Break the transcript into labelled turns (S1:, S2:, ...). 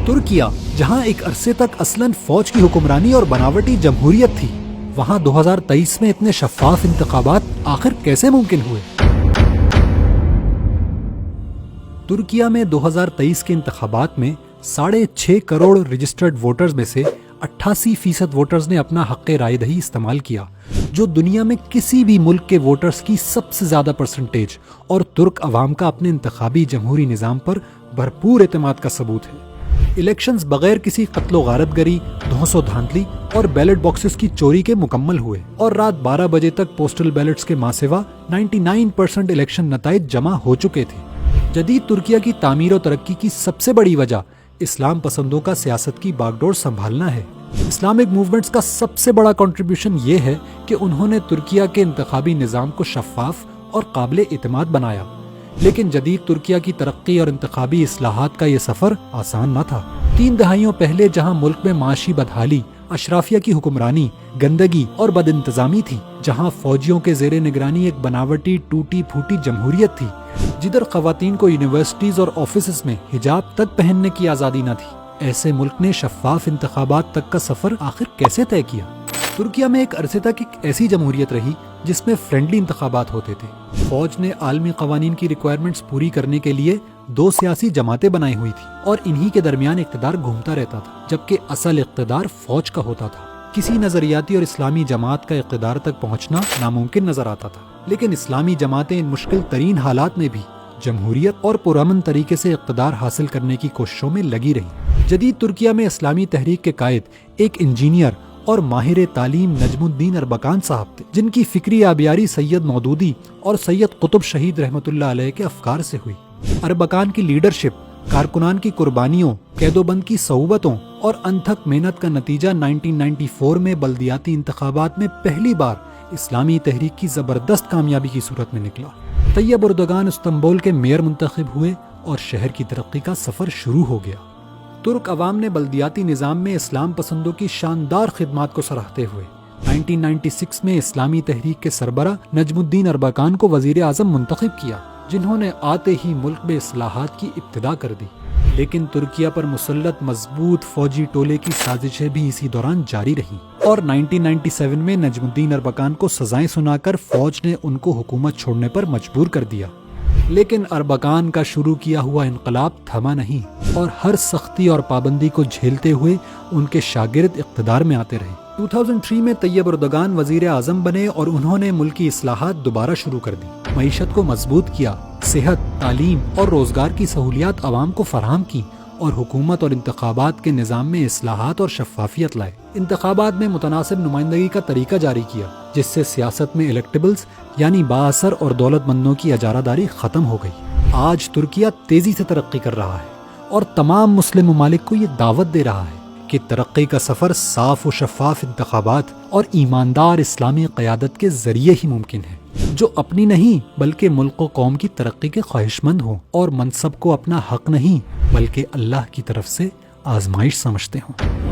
S1: ترکیہ، جہاں ایک عرصے تک اصلاً فوج کی حکمرانی اور بناوٹی جمہوریت تھی، وہاں 2023 میں اتنے شفاف انتخابات آخر کیسے ممکن ہوئے؟ ترکیہ میں 2023 کے انتخابات میں 6.5 کروڑ رجسٹرڈ ووٹرز میں سے 88% ووٹرز نے اپنا حق رائے دہی استعمال کیا، جو دنیا میں کسی بھی ملک کے ووٹرز کی سب سے زیادہ پرسنٹیج اور ترک عوام کا اپنے انتخابی جمہوری نظام پر بھرپور اعتماد کا ثبوت ہے۔ الیکشنز بغیر کسی قتل و غارت گری، دھوس و دھاندلی اور بیلٹ باکسز کی چوری کے مکمل ہوئے، اور رات 12 بجے تک پوسٹل بیلٹس کے ماں سوا 99% الیکشن نتائج جمع ہو چکے تھے۔ جدید ترکیہ کی تعمیر و ترقی کی سب سے بڑی وجہ اسلام پسندوں کا سیاست کی باغ ڈور سنبھالنا ہے۔ اسلامک موومنٹس کا سب سے بڑا کنٹریبیوشن یہ ہے کہ انہوں نے ترکیہ کے انتخابی نظام کو شفاف اور قابل اعتماد بنایا۔ لیکن جدید ترکیہ کی ترقی اور انتخابی اصلاحات کا یہ سفر آسان نہ تھا۔ 3 دہائیوں پہلے جہاں ملک میں معاشی بدحالی، اشرافیہ کی حکمرانی، گندگی اور بد انتظامی تھی، جہاں فوجیوں کے زیر نگرانی ایک بناوٹی ٹوٹی پھوٹی جمہوریت تھی، جدھر خواتین کو یونیورسٹیز اور آفیسز میں حجاب تک پہننے کی آزادی نہ تھی، ایسے ملک نے شفاف انتخابات تک کا سفر آخر کیسے طے کیا؟ ترکیہ میں ایک عرصے تک ایک ایسی جمہوریت رہی جس میں فرینڈلی انتخابات ہوتے تھے۔ فوج نے عالمی قوانین کی ریکوائرمنٹس پوری کرنے کے لیے 2 سیاسی جماعتیں بنائی ہوئی تھی، اور انہی کے درمیان اقتدار گھومتا رہتا تھا، جبکہ اصل اقتدار فوج کا ہوتا تھا۔ کسی نظریاتی اور اسلامی جماعت کا اقتدار تک پہنچنا ناممکن نظر آتا تھا، لیکن اسلامی جماعتیں ان مشکل ترین حالات میں بھی جمہوریت اور پرامن طریقے سے اقتدار حاصل کرنے کی کوششوں میں لگی رہی۔ جدید ترکیہ میں اسلامی تحریک کے قائد ایک انجینئر اور ماہر تعلیم نجم الدین اربکان صاحب تھے، جن کی فکری آبیاری سید مودودی اور سید قطب شہید رحمۃ اللہ علیہ کے افکار سے ہوئی۔ اربکان کی لیڈرشپ، کارکنان کی قربانیوں، قید و بند کی صعوبتوں اور انتھک محنت کا نتیجہ 1994 میں بلدیاتی انتخابات میں پہلی بار اسلامی تحریک کی زبردست کامیابی کی صورت میں نکلا۔ طیب اردگان استنبول کے میئر منتخب ہوئے اور شہر کی ترقی کا سفر شروع ہو گیا۔ ترک عوام نے بلدیاتی نظام میں اسلام پسندوں کی شاندار خدمات کو سراہتے ہوئے 1996 میں اسلامی تحریک کے سربراہ نجم الدین اربکان کو وزیر اعظم منتخب کیا، جنہوں نے آتے ہی ملک میں اصلاحات کی ابتدا کر دی۔ لیکن ترکیہ پر مسلط مضبوط فوجی ٹولے کی سازشیں بھی اسی دوران جاری رہیں، اور 1997 میں نجم الدین اربکان کو سزائیں سنا کر فوج نے ان کو حکومت چھوڑنے پر مجبور کر دیا۔ لیکن اربکان کا شروع کیا ہوا انقلاب تھما نہیں، اور ہر سختی اور پابندی کو جھیلتے ہوئے ان کے شاگرد اقتدار میں آتے رہے۔ 2003 میں طیب اردگان وزیر اعظم بنے اور انہوں نے ملکی اصلاحات دوبارہ شروع کر دی، معیشت کو مضبوط کیا، صحت، تعلیم اور روزگار کی سہولیات عوام کو فراہم کی، اور حکومت اور انتخابات کے نظام میں اصلاحات اور شفافیت لائے۔ انتخابات میں متناسب نمائندگی کا طریقہ جاری کیا، جس سے سیاست میں الیکٹیبلز یعنی بااثر اور دولت مندوں کی اجارہ داری ختم ہو گئی۔ آج ترکیہ تیزی سے ترقی کر رہا ہے، اور تمام مسلم ممالک کو یہ دعوت دے رہا ہے کہ ترقی کا سفر صاف و شفاف انتخابات اور ایماندار اسلامی قیادت کے ذریعے ہی ممکن ہے، جو اپنی نہیں بلکہ ملک و قوم کی ترقی کے خواہش مند ہوں، اور منصب کو اپنا حق نہیں بلکہ اللہ کی طرف سے آزمائش سمجھتے ہوں۔